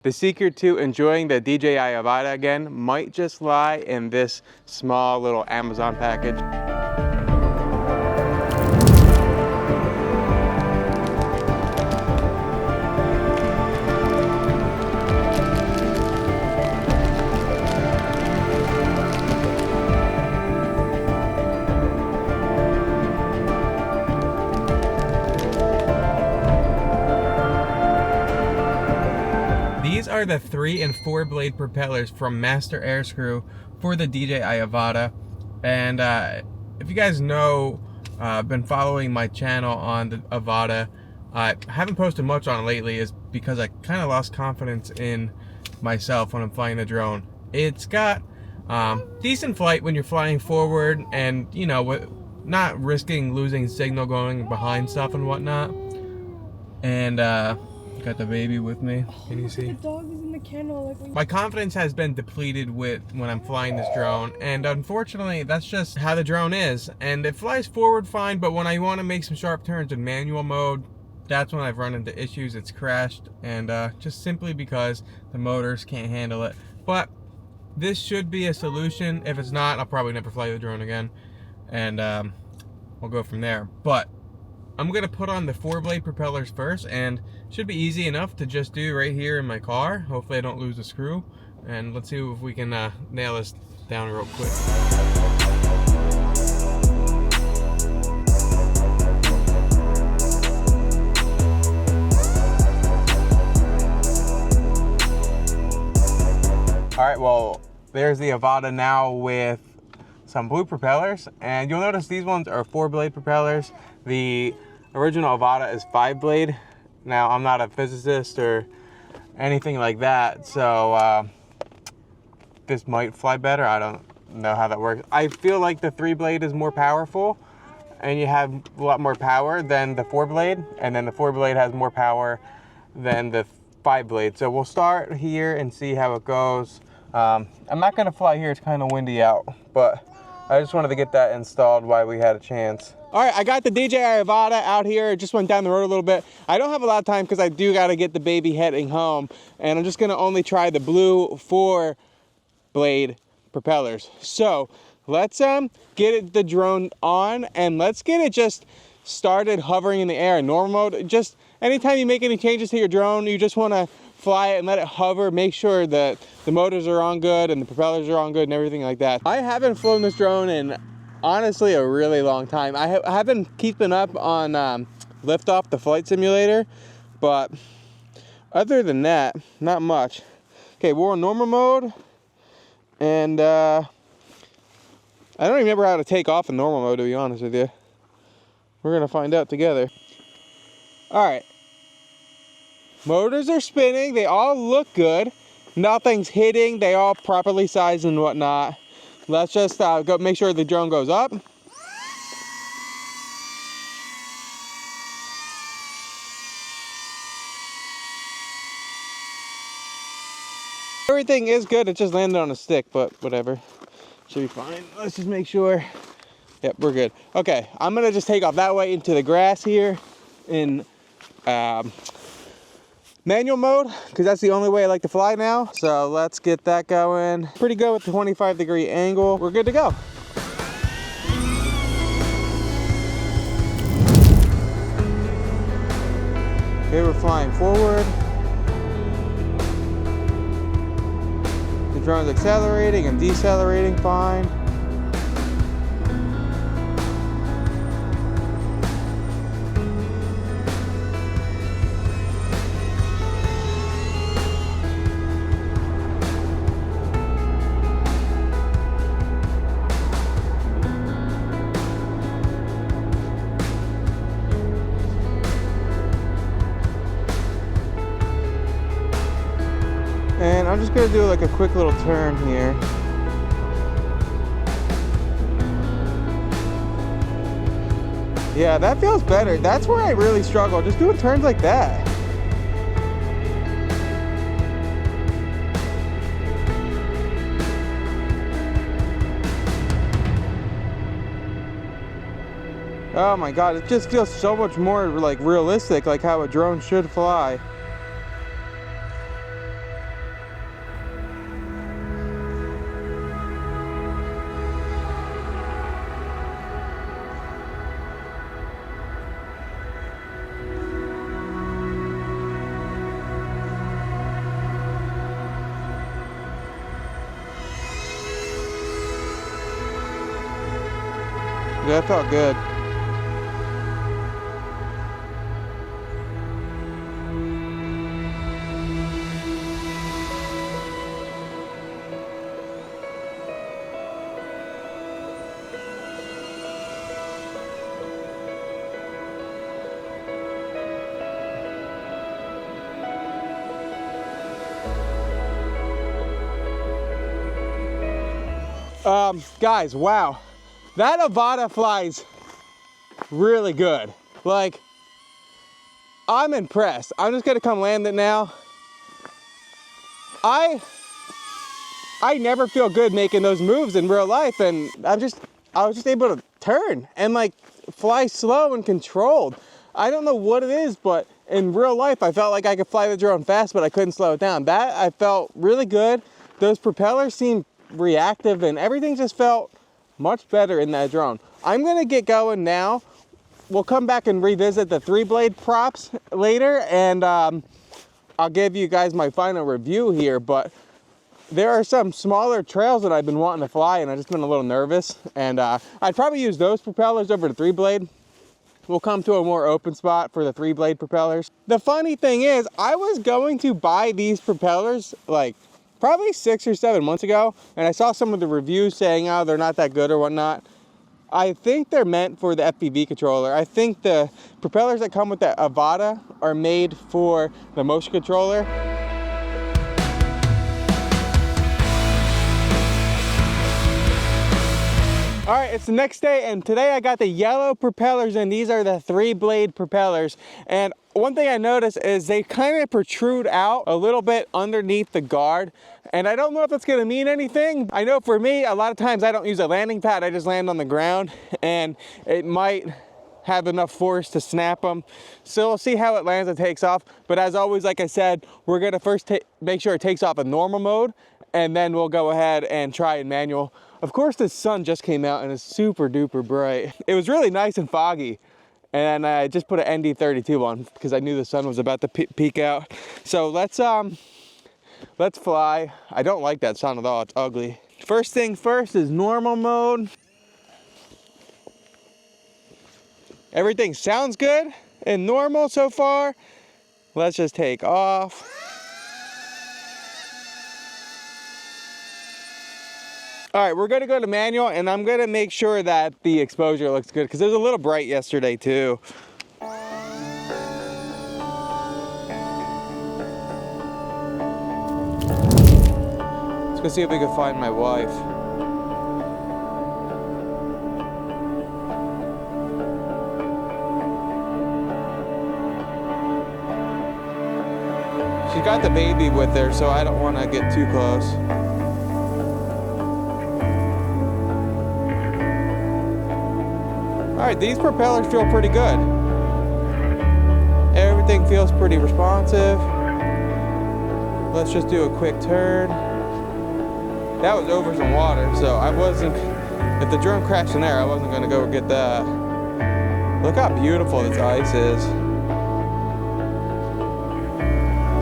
The secret to enjoying the DJI Avata again might just lie in this small little Amazon package. These are the 3 and 4 blade propellers from Master Air Screw for the DJI Avata. And if you guys know, been following my channel on the Avata, I haven't posted much on it lately is because I kind of lost confidence in myself when I'm flying the drone. It's got decent flight when you're flying forward and, you know, not risking losing signal going behind stuff and whatnot. And got the baby with me. Can you see? The dog is in the kennel. My confidence has been depleted when I'm flying this drone, and unfortunately that's just how the drone is. And it flies forward fine, but when I want to make some sharp turns in manual mode, that's when I've run into issues. It's crashed, and just simply because the motors can't handle it. But this should be a solution. If it's not, I'll probably never fly the drone again, and we'll go from there. But I'm gonna put on the 4 blade propellers first, and should be easy enough to just do right here in my car. Hopefully I don't lose a screw, and let's see if we can nail this down real quick. All right, well, there's the Avata now with some blue propellers, and you'll notice these ones are 4 blade propellers. The original Avata is 5 blade. Now, I'm not a physicist or anything like that, so this might fly better. I don't know how that works. I feel like the 3 blade is more powerful, and you have a lot more power than the 4 blade, and then the 4 blade has more power than the 5 blade. So we'll start here and see how it goes. I'm not gonna fly here, it's kind of windy out, but I just wanted to get that installed while we had a chance. All right, I got the DJI Avata out here. Just went down the road a little bit. I don't have a lot of time because I do got to get the baby heading home, and I'm just gonna only try the blue 4 blade propellers. So let's get the drone on, and let's get it just started hovering in the air in normal mode. Just anytime you make any changes to your drone, you just want to fly it and let it hover. Make sure that the motors are on good and the propellers are on good and everything like that. I haven't flown this drone in honestly a really long time. I have been keeping up on Liftoff, the flight simulator, but other than that, not much. Okay, we're on normal mode, and I don't even remember how to take off in normal mode, to be honest with you. We're gonna find out together. All right, motors are spinning. They all look good. Nothing's hitting. They all properly sized and whatnot. Let's just go make sure the drone goes up. Everything is good. It just landed on a stick, but whatever. Should be fine. Let's just make sure. Yep, we're good. Okay, I'm gonna just take off that way into the grass here in manual mode, because that's the only way I like to fly now. So let's get that going. Pretty good with the 25-degree angle. We're good to go. Okay, we're flying forward. The drone's accelerating and decelerating fine. And I'm just gonna do like a quick little turn here. Yeah, that feels better. That's where I really struggle, just doing turns like that. Oh my God, it just feels so much more like realistic, like how a drone should fly. That felt good. Guys, wow, that Avata flies really good. Like, I'm impressed. I'm just gonna come land it now. I never feel good making those moves in real life, and I was just able to turn and like fly slow and controlled. I don't know what it is, but in real life, I felt like I could fly the drone fast, but I couldn't slow it down. That I felt really good. Those propellers seemed reactive, and everything just felt much better in that drone. I'm gonna get going now. We'll come back and revisit the 3-blade props later, and I'll give you guys my final review here, but there are some smaller trails that I've been wanting to fly, and I've just been a little nervous, and I'd probably use those propellers over the 3-blade. We'll come to a more open spot for the 3-blade propellers. The funny thing is, I was going to buy these propellers like probably 6 or 7 months ago, and I saw some of the reviews saying, oh, they're not that good or whatnot. I think they're meant for the FPV controller. I think the propellers that come with the Avata are made for the motion controller. All right, it's the next day, and today I got the yellow propellers, and these are the 3-blade propellers. And one thing I noticed is they kind of protrude out a little bit underneath the guard, and I don't know if that's gonna mean anything. I know for me, a lot of times I don't use a landing pad, I just land on the ground, and it might have enough force to snap them. So we'll see how it lands and takes off. But as always, like I said, we're gonna first make sure it takes off in normal mode, and then we'll go ahead and try in manual. Of course, the sun just came out and it's super duper bright. It was really nice and foggy, and I just put an ND32 on because I knew the sun was about to peek out. So let's fly. I don't like that sound at all, it's ugly. First thing first is normal mode. Everything sounds good and normal so far. Let's just take off. All right, we're gonna go to manual, and I'm gonna make sure that the exposure looks good because it was a little bright yesterday too. Let's go see if we can find my wife. She's got the baby with her, so I don't want to get too close. All right, these propellers feel pretty good. Everything feels pretty responsive. Let's just do a quick turn. That was over some water, so I wasn't, if the drone crashed in there, I wasn't gonna go get that. Look how beautiful this ice is.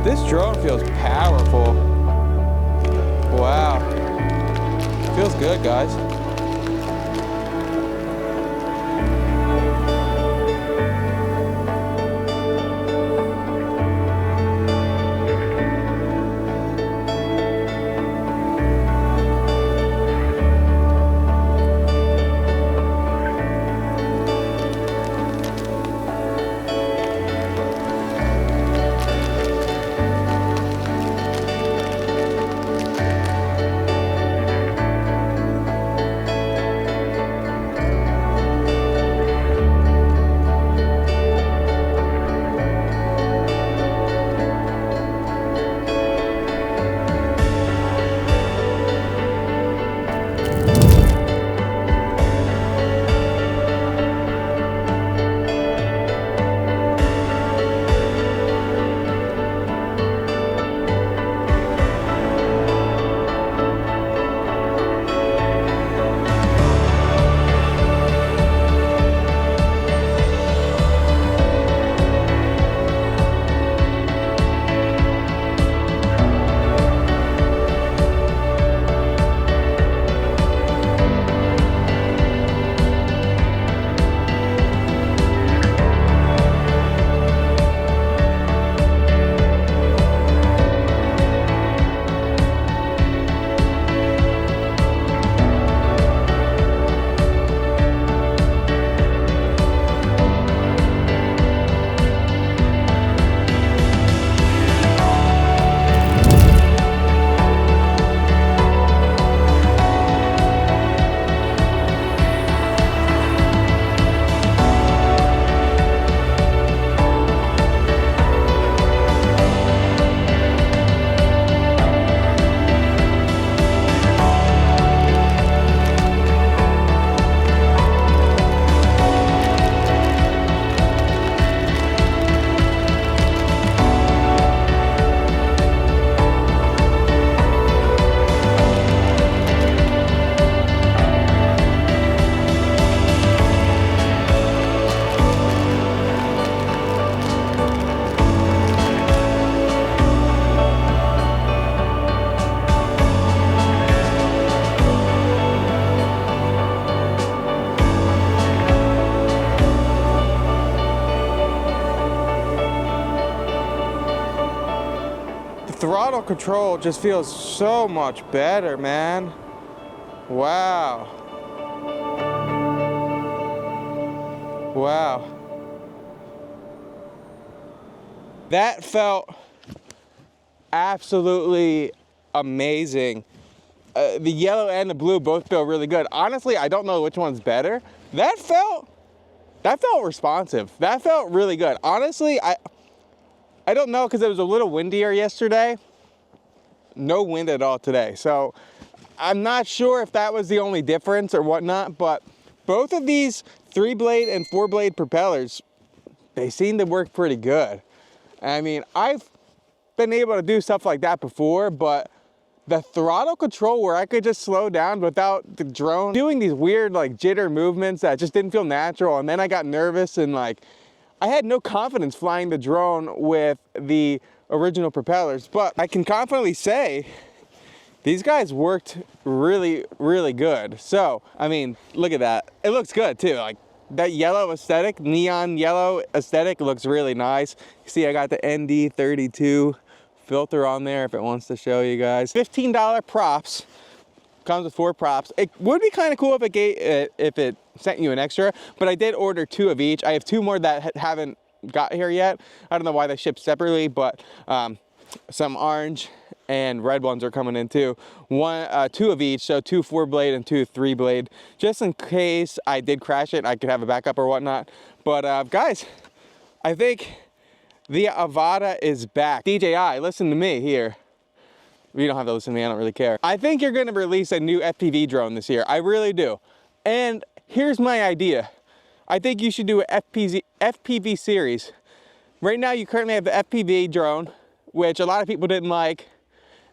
This drone feels powerful. Wow. Feels good, guys. control just feels so much better, man. Wow. Wow. That felt absolutely amazing. The yellow and the blue both feel really good. Honestly, I don't know which one's better. That felt responsive. That felt really good. Honestly, I don't know, because it was a little windier yesterday. No wind at all today. So I'm not sure if that was the only difference or whatnot, but both of these 3-blade and 4-blade propellers, they seem to work pretty good. I mean, I've been able to do stuff like that before, but the throttle control where I could just slow down without the drone doing these weird like jitter movements that just didn't feel natural, and then I got nervous and like I had no confidence flying the drone with the original propellers. But I can confidently say these guys worked really, really good. So, I mean, look at that. It looks good too. Like that yellow aesthetic, neon yellow aesthetic looks really nice. You see I got the ND32 filter on there if it wants to show you guys. $15 props. Comes with 4 props. It would be kind of cool if it sent you an extra, but I did order 2 of each. I have 2 more that haven't got here yet. I don't know why they ship separately, but some orange and red ones are coming in too. 2 of each, so 2 4-blade and 2 3-blade, just in case I did crash it, I could have a backup or whatnot. But guys, I think the Avata is back. DJI, listen to me here. You don't have to listen to me, I don't really care. I think you're gonna release a new FPV drone this year. I really do. And here's my idea. I think you should do an FPV series. Right now you currently have the FPV drone, which a lot of people didn't like.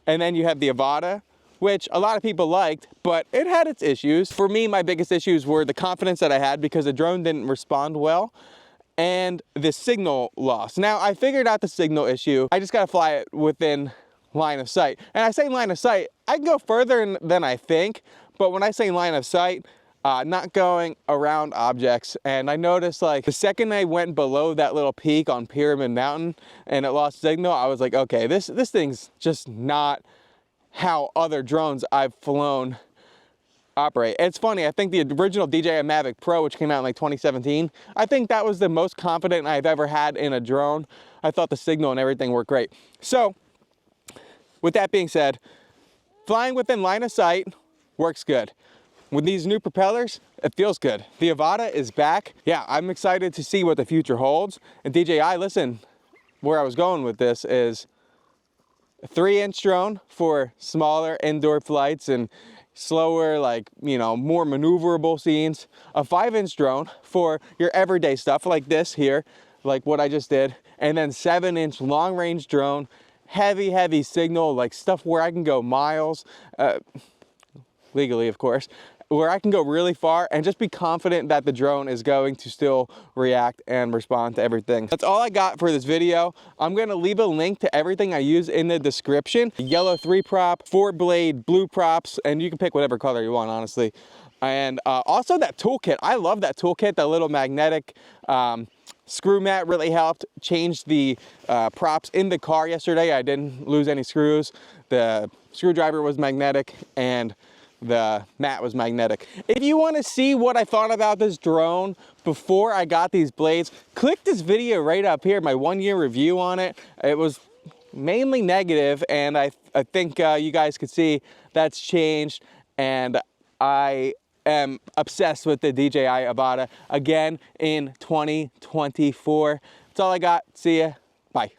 And then you have the Avata, which a lot of people liked, but it had its issues. For me, my biggest issues were the confidence that I had because the drone didn't respond well, and the signal loss. Now, I figured out the signal issue. I just gotta fly it within line of sight. And I say line of sight, I can go further than I think, but when I say line of sight, not going around objects. And I noticed like the second I went below that little peak on Pyramid Mountain and it lost signal, I was like, okay, this thing's just not how other drones I've flown operate. It's funny, I think the original DJI Mavic Pro, which came out in like 2017, I think that was the most confident I've ever had in a drone. I thought the signal and everything worked great. So with that being said, flying within line of sight works good. With these new propellers, it feels good. The Avata is back. Yeah, I'm excited to see what the future holds. And DJI, listen, where I was going with this is a 3-inch drone for smaller indoor flights and slower, like, you know, more maneuverable scenes. A 5-inch drone for your everyday stuff like this here, like what I just did. And then 7-inch long-range drone, heavy signal, like stuff where I can go miles, legally of course, where I can go really far and just be confident that the drone is going to still react and respond to everything. That's all I got for this video. I'm gonna leave a link to everything I use in the description. Yellow 3 prop, 4-blade blue props, and you can pick whatever color you want, honestly. And also that toolkit, I love that toolkit, that little magnetic screw mat really helped change the props in the car yesterday. I didn't lose any screws. The screwdriver was magnetic and the mat was magnetic. If you want to see what I thought about this drone before I got these blades, click this video right up here, my 1-year review on it. It was mainly negative, and I think you guys could see that's changed, and I am obsessed with the DJI Avata again in 2024. That's all I got. See ya. Bye.